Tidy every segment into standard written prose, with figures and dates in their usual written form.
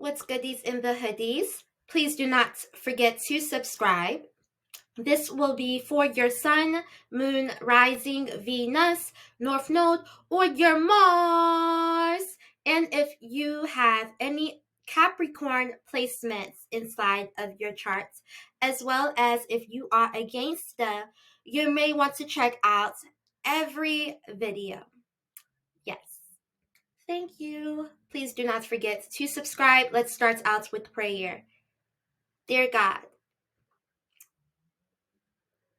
What's goodies in the hoodies? Please do not forget to subscribe. This will be for your sun, moon, rising, Venus, north node, or your Mars. And if you have any Capricorn placements inside of your charts, as well as if you are a gangster, you may want to check out every video. Yes. Thank you. Please do not forget to subscribe. Let's start out with prayer. Dear God,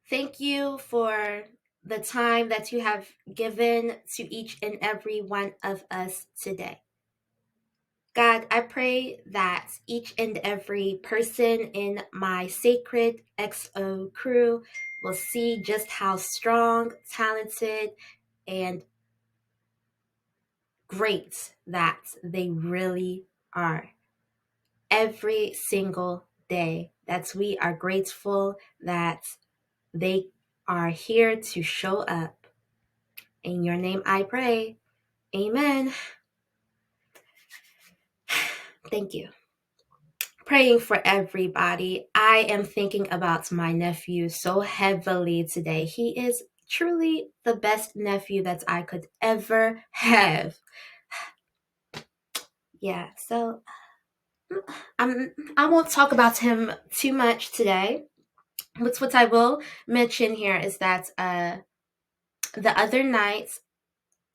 thank you for the time that you have given to each and every one of us today. God, I pray that each and every person in my sacred XO crew will see just how strong, talented, and great that they really are. Every single day, that we are grateful that they are here to show up. In your name I pray. Amen. Thank you. Praying for everybody. I am thinking about my nephew so heavily today. He is truly the best nephew that I could ever have. Yeah, so I won't talk about him too much today. But what I will mention here is that the other night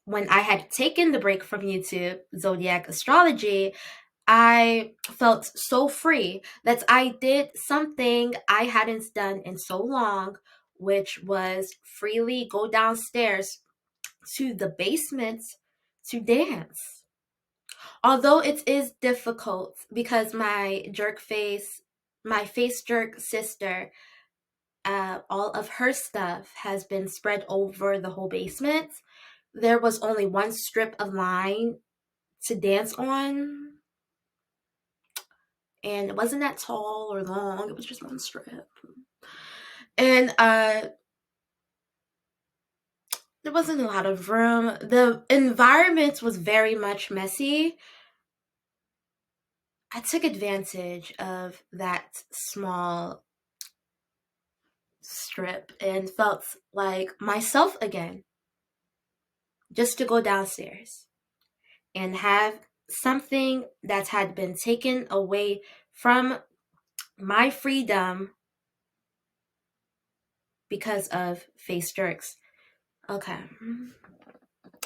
when I had taken the break from YouTube, Zodiac Astrology, I felt so free that I did something I hadn't done in so long, which was freely go downstairs to the basement to dance. Although it is difficult because my face jerk sister, all of her stuff has been spread over the whole basement. There was only one strip of line to dance on, and it wasn't that tall or long. It was just one strip. And there wasn't a lot of room. The environment was very much messy. I took advantage of that small strip and felt like myself again, just to go downstairs and have something that had been taken away from my freedom because of face jerks. Okay.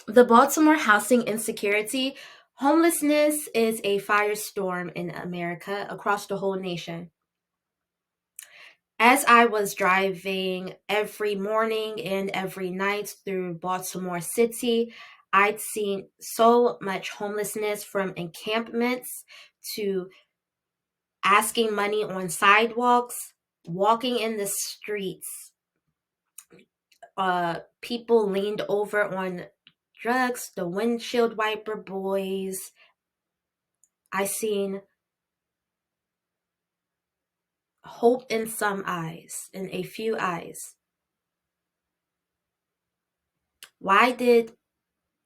The Baltimore housing insecurity. Homelessness is a firestorm in America across the whole nation. As I was driving every morning and every night through Baltimore City, I'd seen so much homelessness, from encampments to asking money on sidewalks, walking in the streets. People leaned over on drugs, the windshield wiper boys. I seen hope in some eyes, in a few eyes. Why did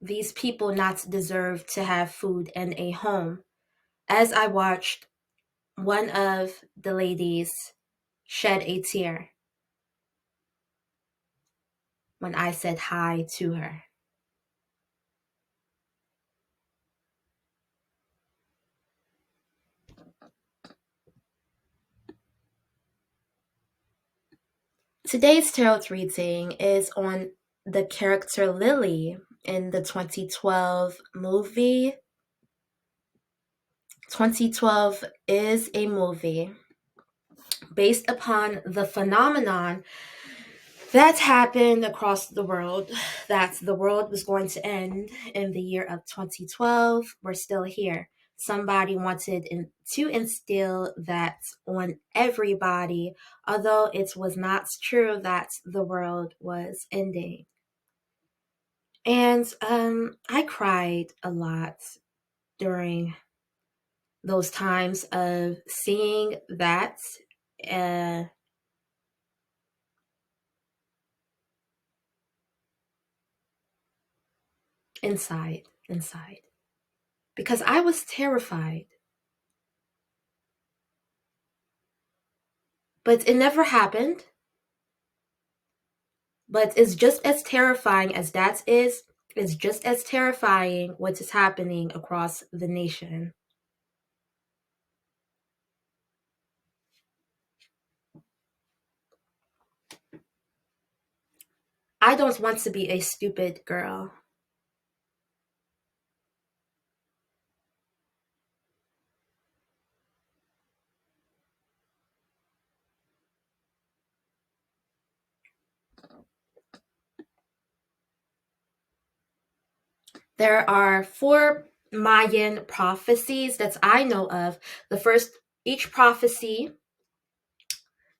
these people not deserve to have food and a home? As I watched one of the ladies shed a tear when I said hi to her. Today's tarot reading is on the character Lily in the 2012 movie. 2012 is a movie based upon the phenomenon that happened across the world, that the world was going to end in the year of 2012. We're still here. Somebody wanted to instill that on everybody, although it was not true that the world was ending. And I cried a lot during those times of seeing that inside, because I was terrified. But it never happened. But it's just as terrifying as that is. It's just as terrifying what is happening across the nation. I don't want to be a stupid girl. There are 4 Mayan prophecies that I know of. The first, each prophecy,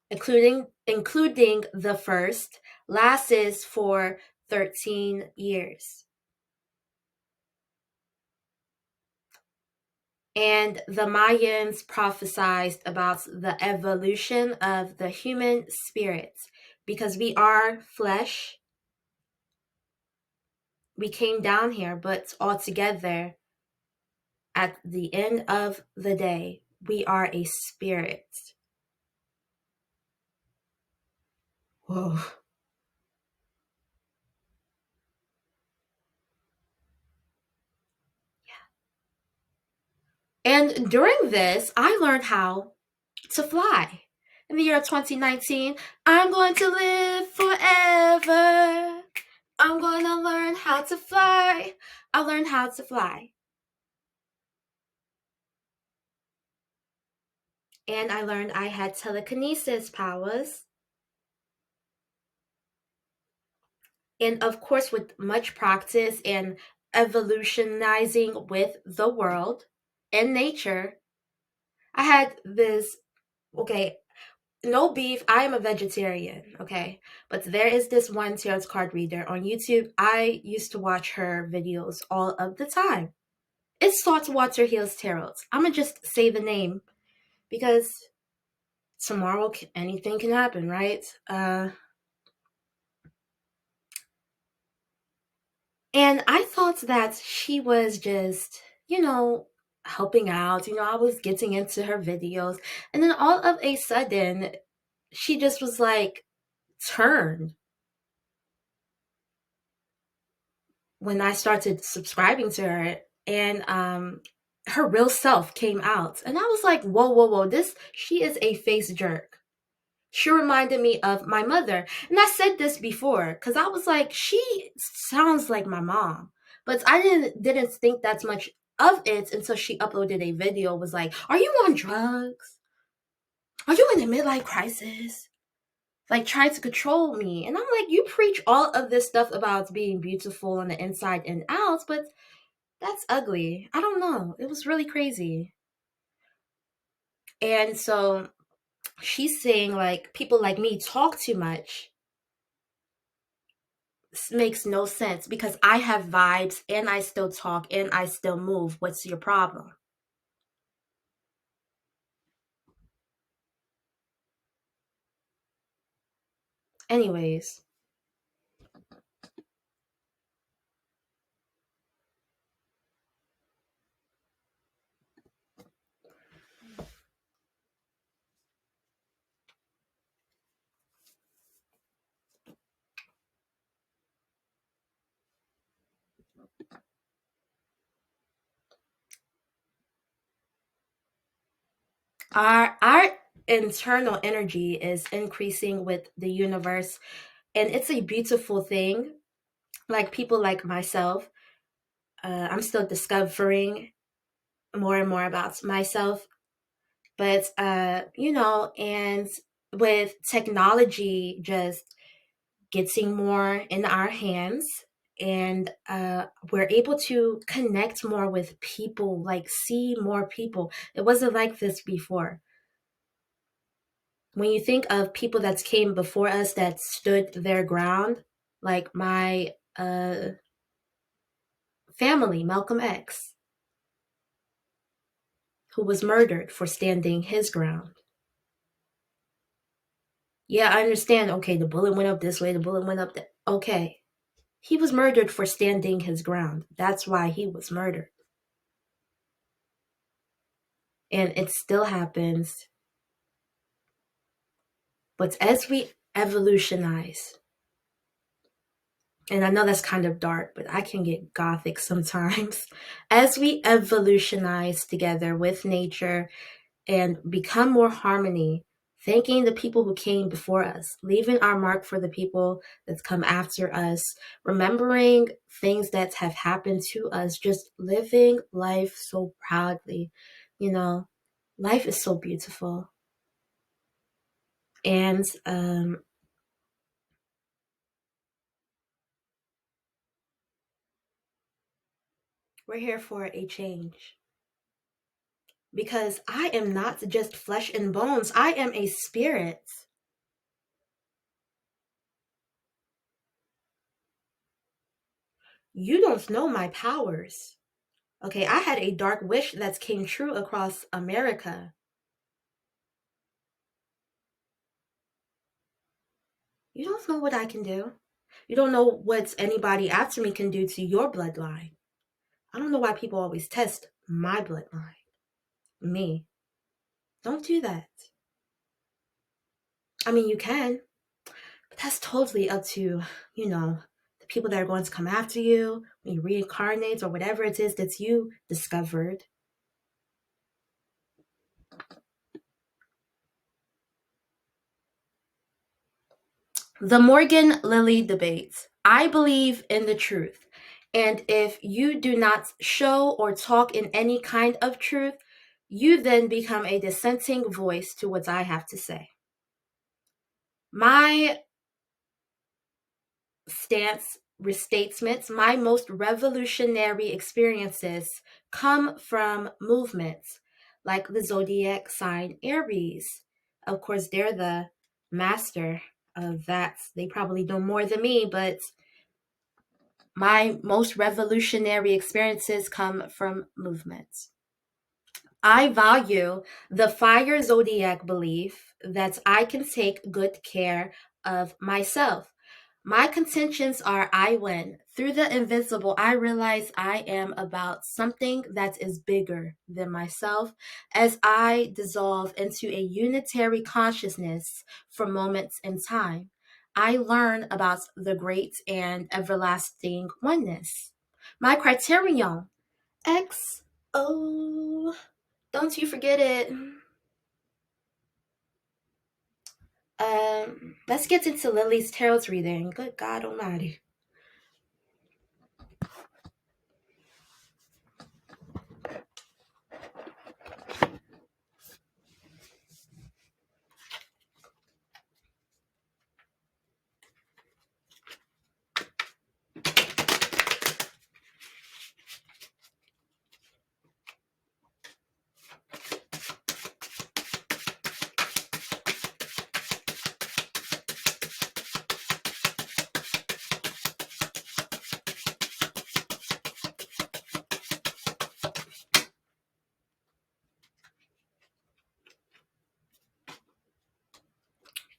including the first, lasts for 13 years. And the Mayans prophesied about the evolution of the human spirit. Because we are flesh, we came down here, but altogether, at the end of the day, we are a spirit. Whoa. And during this, I learned how to fly. In the year 2019, I'm going to live forever. I'm going to learn how to fly. I learned how to fly. And I learned I had telekinesis powers. And of course, with much practice and evolutionizing with the world and nature, I had this, okay, no beef. I am a vegetarian, okay? But there is this one tarot card reader on YouTube. I used to watch her videos all of the time. It's Saltwater Hills Tarot. I'm gonna just say the name because tomorrow anything can happen, right? And I thought that she was just, helping out. I was getting into her videos. And then all of a sudden, she just was like turned when I started subscribing to her. And her real self came out. And I was like, whoa, whoa, whoa. She is a face jerk. She reminded me of my mother. And I said this before because I was like, she sounds like my mom. But I didn't think that much of it until she uploaded a video, was like, are you on drugs? Are you in a midlife crisis? Like trying to control me. And I'm like, you preach all of this stuff about being beautiful on the inside and out, but that's ugly. I don't know. It was really crazy. And so she's saying like people like me talk too much. Makes no sense because I have vibes and I still talk and I still move. What's your problem? Anyways, our internal energy is increasing with the universe, and it's a beautiful thing. Like people like myself, I'm still discovering more and more about myself. But and with technology just getting more in our hands, and we're able to connect more with people, like see more people. It wasn't like this before. When you think of people that came before us that stood their ground, like my family, Malcolm X, who was murdered for standing his ground. Yeah, I understand. Okay, the bullet went up this way, the bullet went up that. Okay. He was murdered for standing his ground. That's why he was murdered. And it still happens. But as we evolutionize, and I know that's kind of dark, but I can get gothic sometimes. As we evolutionize together with nature and become more harmony, thanking the people who came before us, leaving our mark for the people that's come after us, remembering things that have happened to us, just living life so proudly. You know, life is so beautiful. And we're here for a change. Because I am not just flesh and bones, I am a spirit. You don't know my powers. Okay, I had a dark wish that came true across America. You don't know what I can do. You don't know what anybody after me can do to your bloodline. I don't know why people always test my bloodline. Me. Don't do that. I mean, you can, but that's totally up to, the people that are going to come after you when you reincarnate or whatever it is that you discovered. The Morgan Lily debate. I believe in the truth. And if you do not show or talk in any kind of truth, you then become a dissenting voice to what I have to say. My stance restatements, my most revolutionary experiences come from movements like the zodiac sign Aries. Of course, they're the master of that. They probably know more than me, but my most revolutionary experiences come from movements. I value the fire zodiac belief that I can take good care of myself. My contentions are I win. Through the invisible, I realize I am about something that is bigger than myself as I dissolve into a unitary consciousness for moments in time. I learn about the great and everlasting oneness. My criterion, XO. Don't you forget it. Let's get into Lily's tarot reading. Good God Almighty.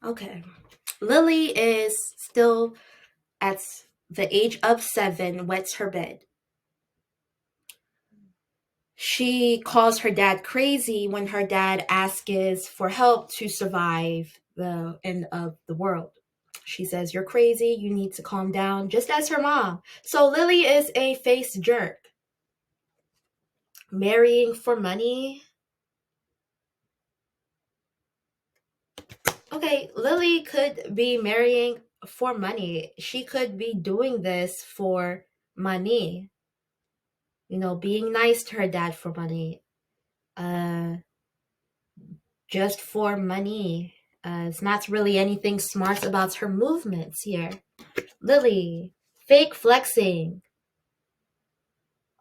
Okay. Lily is still at the age of 7, wets her bed. She calls her dad crazy when her dad asks for help to survive the end of the world. She says, "You're crazy. You need to calm down," just as her mom. So Lily is a face jerk. Marrying for money. Okay, Lily could be marrying for money. She could be doing this for money. Being nice to her dad for money. Just for money. It's not really anything smart about her movements here. Lily, fake flexing.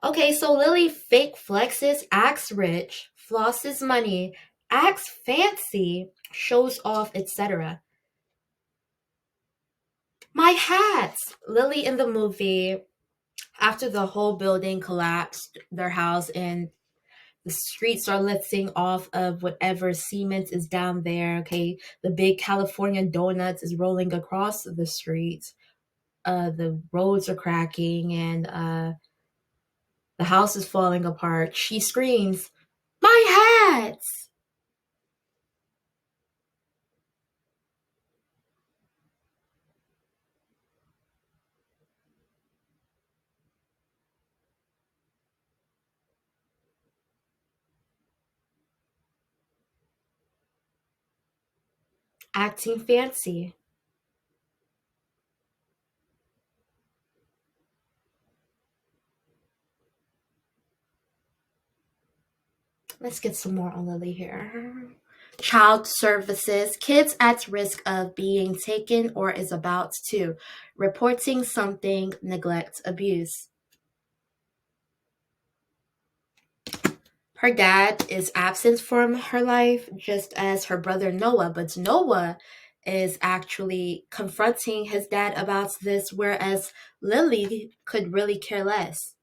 Okay, so Lily fake flexes, acts rich, flosses money, acts fancy, shows off, etc. My hats! Lily in the movie, after the whole building collapsed, their house, and the streets are lifting off of whatever cement is down there. Okay, the big California donuts is rolling across the street. The roads are cracking, and the house is falling apart. She screams, "My hats!" acting fancy. Let's get some more on Lily here. Child services, kids at risk of being taken or is about to, reporting something, neglect, abuse. Her dad is absent from her life, just as her brother Noah, but Noah is actually confronting his dad about this, whereas Lily could really care less.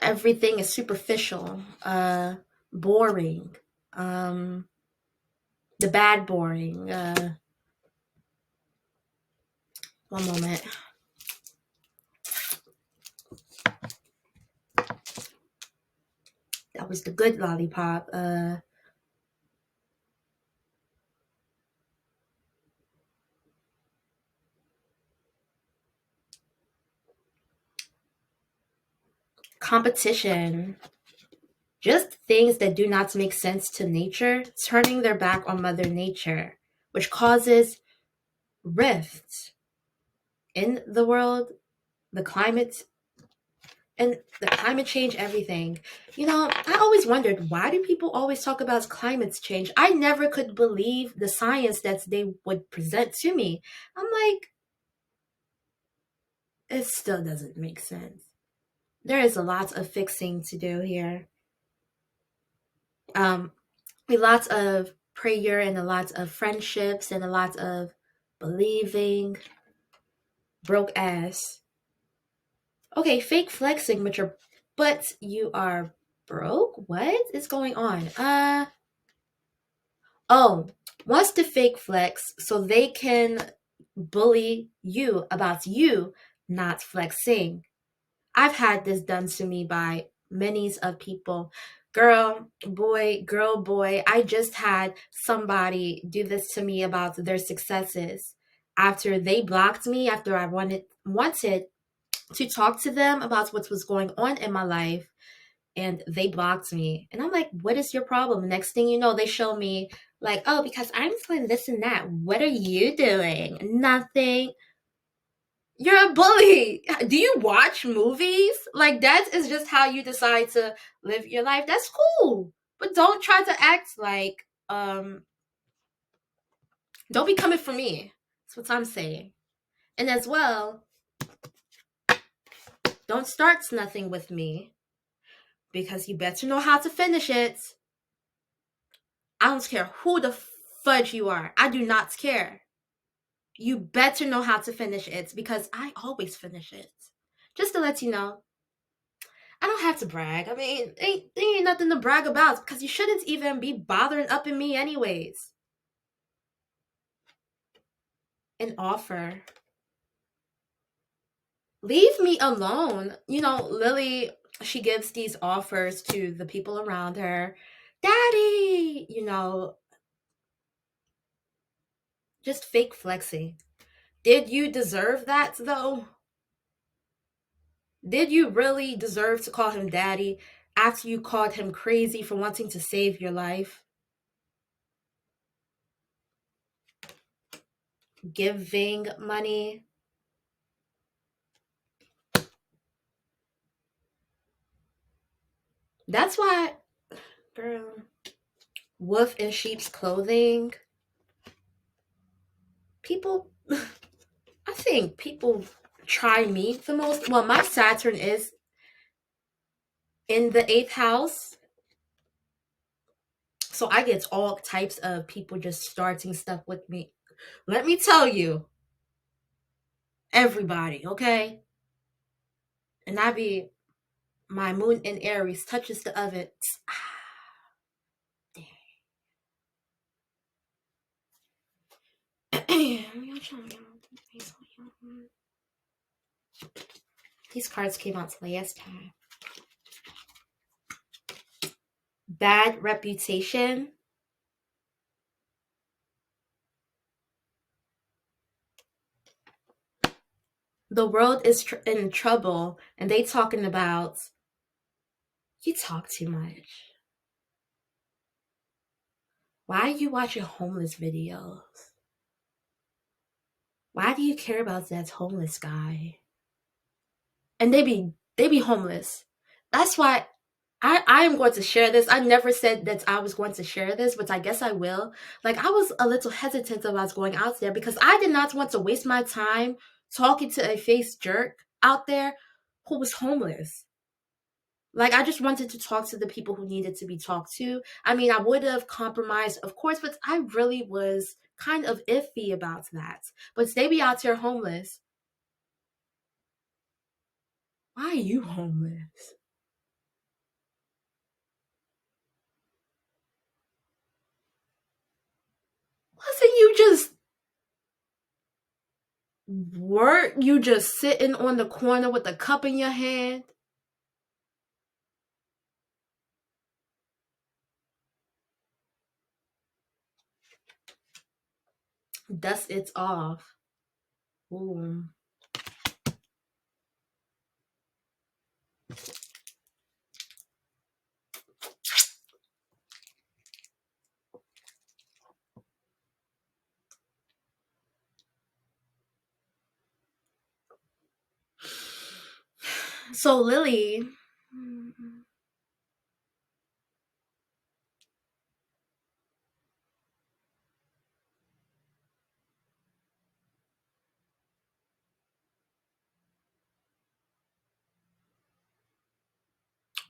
Everything is superficial, boring, um, the bad boring. One moment. That was the good lollipop. Competition. Just things that do not make sense to nature, turning their back on Mother Nature, which causes rifts in the world, the climate, and the climate change, everything. I always wondered, why do people always talk about climate change? I never could believe the science that they would present to me. I'm like, it still doesn't make sense. There is a lot of fixing to do here. Um, lots of prayer and a lot of friendships and a lot of believing. Broke ass. Okay, fake flexing, but you are broke? What is going on? Oh, wants to fake flex so they can bully you about you not flexing. I've had this done to me by many of people. Girl, boy, I just had somebody do this to me about their successes. After they blocked me, after I wanted to talk to them about what was going on in my life, and they blocked me. And I'm like, what is your problem? Next thing you know, they show me like, oh, because I'm doing this and that. What are you doing? Nothing. You're a bully. Do you watch movies? Like, that is just how you decide to live your life. That's cool. But don't try to act like, don't be coming for me. That's what I'm saying. And as well, don't start nothing with me because you better know how to finish it. I don't care who the fudge you are. I do not care. You better know how to finish it because I always finish it. Just to let you know, I don't have to brag. I mean, ain't nothing to brag about because you shouldn't even be bothering up in me anyways. An offer. Leave me alone. Lily, she gives these offers to the people around her. Daddy, just fake flexing. Did you deserve that though? Did you really deserve to call him daddy after you called him crazy for wanting to save your life? Giving money. That's why, girl, wolf in sheep's clothing. People, I think people try me the most. Well, my Saturn is in the 8th house. So I get all types of people just starting stuff with me. Let me tell you, everybody, okay? And my moon in Aries touches the oven. These cards came out last time. Bad reputation. The world is in trouble, and they talking about, you talk too much. Why are you watching homeless videos? Why do you care about that homeless guy? And they be homeless. That's why I am going to share this. I never said that I was going to share this, but I guess I will. Like, I was a little hesitant about going out there because I did not want to waste my time talking to a face jerk out there who was homeless. Like, I just wanted to talk to the people who needed to be talked to. I mean, I would have compromised, of course, but I really was kind of iffy about that. But they be out here homeless. Why are you homeless? Wasn't you just weren't you just sitting on the corner with a cup in your hand? Dust it off. Ooh. So Lily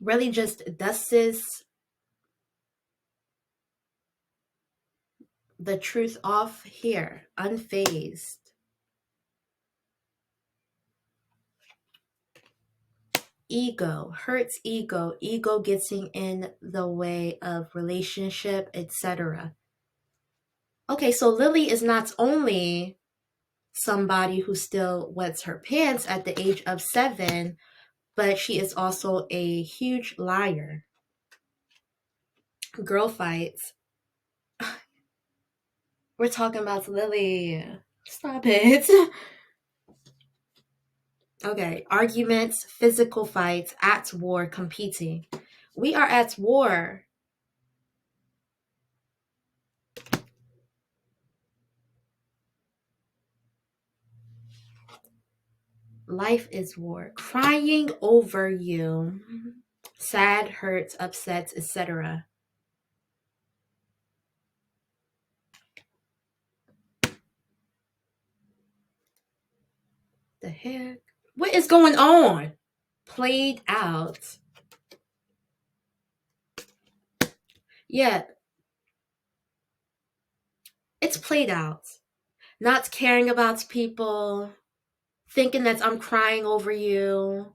really just dusts the truth off here, unfazed. Ego hurts ego. Ego getting in the way of relationship, etc. Okay, so Lily is not only somebody who still wets her pants at the age of 7, but she is also a huge liar. Girl fights. We're talking about Lily. Stop it. Okay, arguments, physical fights, at war, competing. We are at war. Life is war. Crying over you. Sad, hurt, upset, etc. The heck? What is going on? Played out. Yeah, it's played out. Not caring about people, thinking that I'm crying over you,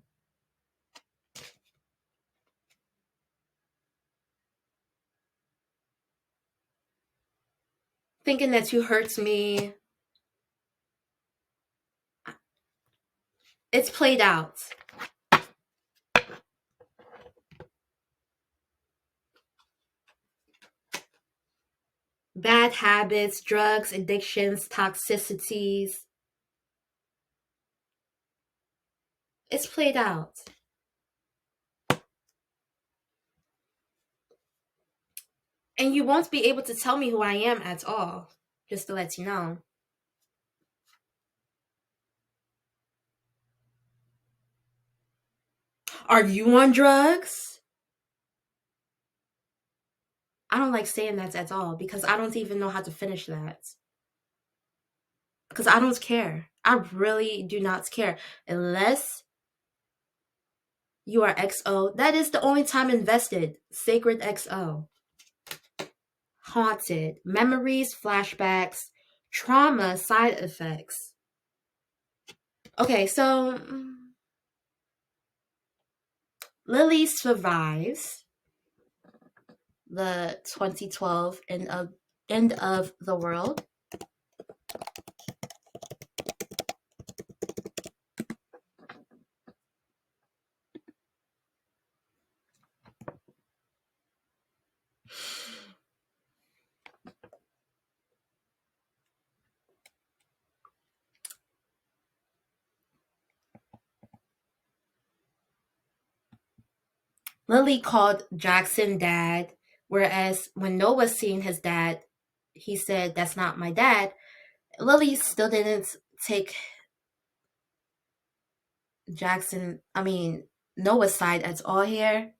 thinking that you hurt me. It's played out. Bad habits, drugs, addictions, toxicities. It's played out. And you won't be able to tell me who I am at all, just to let you know. Are you on drugs? I don't like saying that at all because I don't even know how to finish that. Because I don't care. I really do not care. Unless you are XO, that is the only time invested. Sacred XO. Haunted. Memories, flashbacks, trauma, side effects. Okay, so Lily survives the 2012 end of the world. Lily called Jackson dad, whereas when Noah seen his dad, he said, "That's not my dad." Lily still didn't take Noah's side at all here.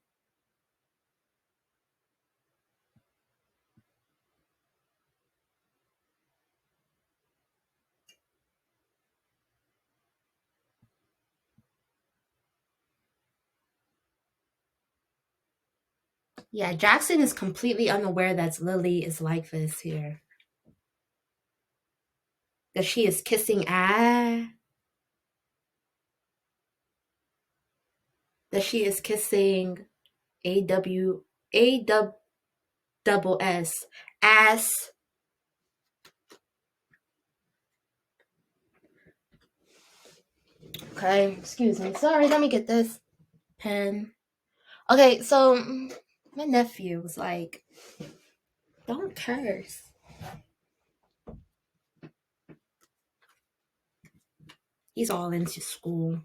Yeah, Jackson is completely unaware that Lily is like this here. That she is kissing that she is kissing A double S ass. Okay, excuse me. Sorry, let me get this pen. Okay, so my nephew was like, "Don't curse." He's all into school.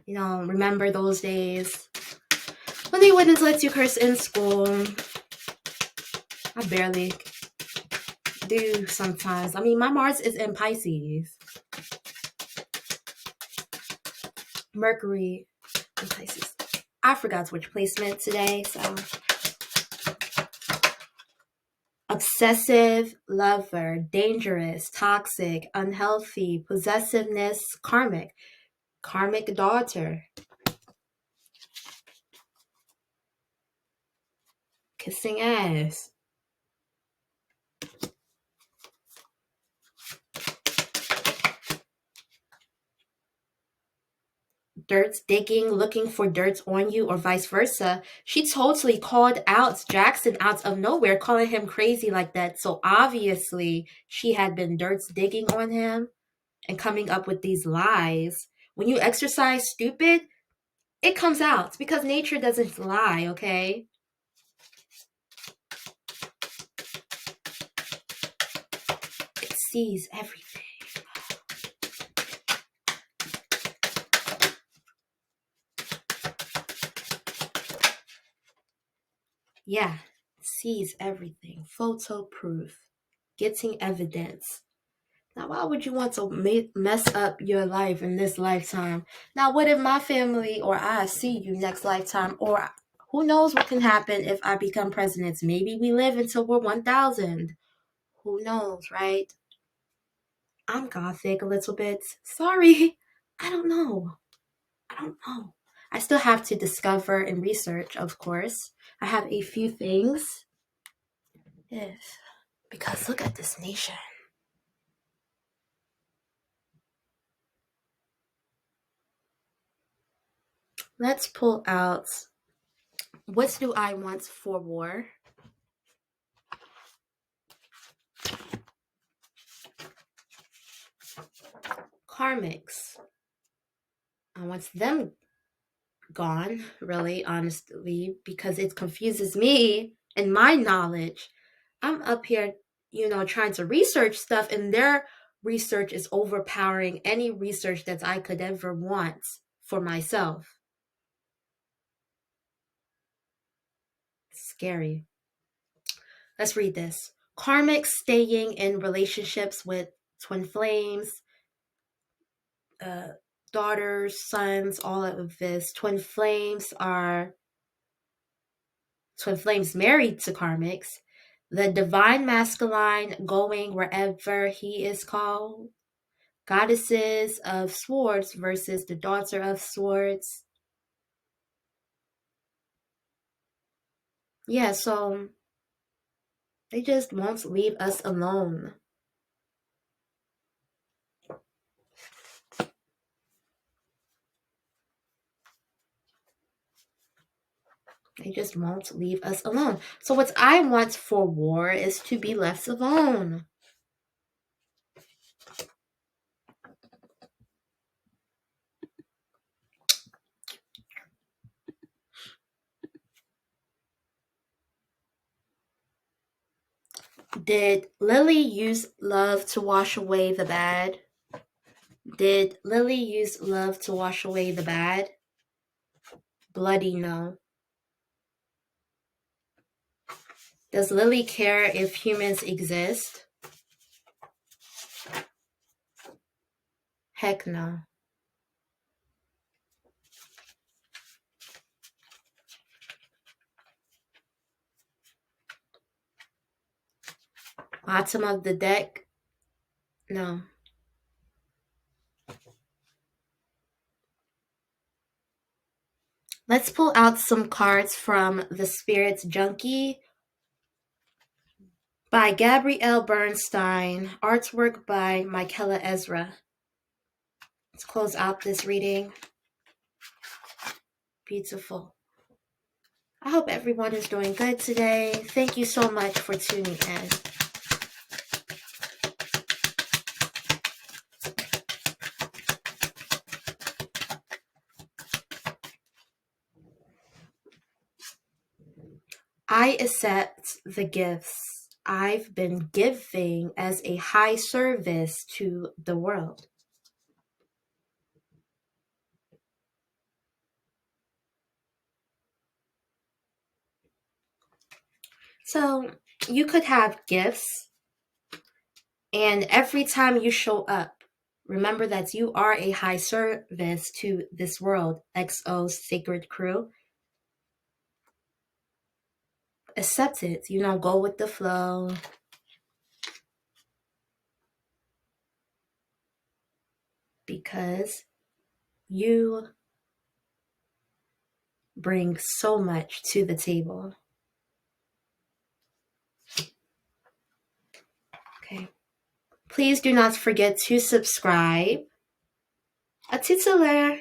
Remember those days when they wouldn't let you curse in school? I barely do sometimes. I mean, my Mars is in Pisces. Mercury in Pisces. I forgot which placement today, so. Obsessive lover, dangerous, toxic, unhealthy, possessiveness, karmic daughter, kissing ass. Dirt's digging, looking for dirt on you, or vice versa. She totally called out Jackson out of nowhere, calling him crazy like that. So obviously, she had been dirt's digging on him and coming up with these lies. When you exercise stupid, it comes out because nature doesn't lie, okay? It sees everything. Yeah, sees everything. Photo proof. Getting evidence. Now, why would you want to mess up your life in this lifetime? Now, what if my family or I see you next lifetime? Or who knows what can happen if I become president? Maybe we live until we're 1,000. Who knows, right? I'm gothic a little bit. Sorry. I don't know. I still have to discover and research, of course. I have a few things. Yes. Because look at this nation. Let's pull out, what do I want for war? Karmics. I want them gone, really, honestly, because it confuses me and my knowledge. I'm up here, trying to research stuff, and their research is overpowering any research that I could ever want for myself. Scary. Let's read this. Karmics staying in relationships with twin flames, uh, daughters, sons, all of this. Twin flames married to karmics. The divine masculine going wherever he is called. Goddesses of swords versus the daughter of swords. Yeah, so they just won't leave us alone. They just won't leave us alone. So what I want for war is to be left alone. Did Lily use love to wash away the bad? Did Lily use love to wash away the bad? Bloody no. Does Lily care if humans exist? Heck no. Bottom of the deck? No. Let's pull out some cards from The Spirit's Junkie by Gabrielle Bernstein, artwork by Michaela Ezra. Let's close out this reading. Beautiful. I hope everyone is doing good today. Thank you so much for tuning in. I accept the gifts I've been giving as a high service to the world. So you could have gifts, and every time you show up, remember that you are a high service to this world, XO's sacred crew. Accept it, go with the flow. Because you bring so much to the table. Okay. Please do not forget to subscribe. A titulaire.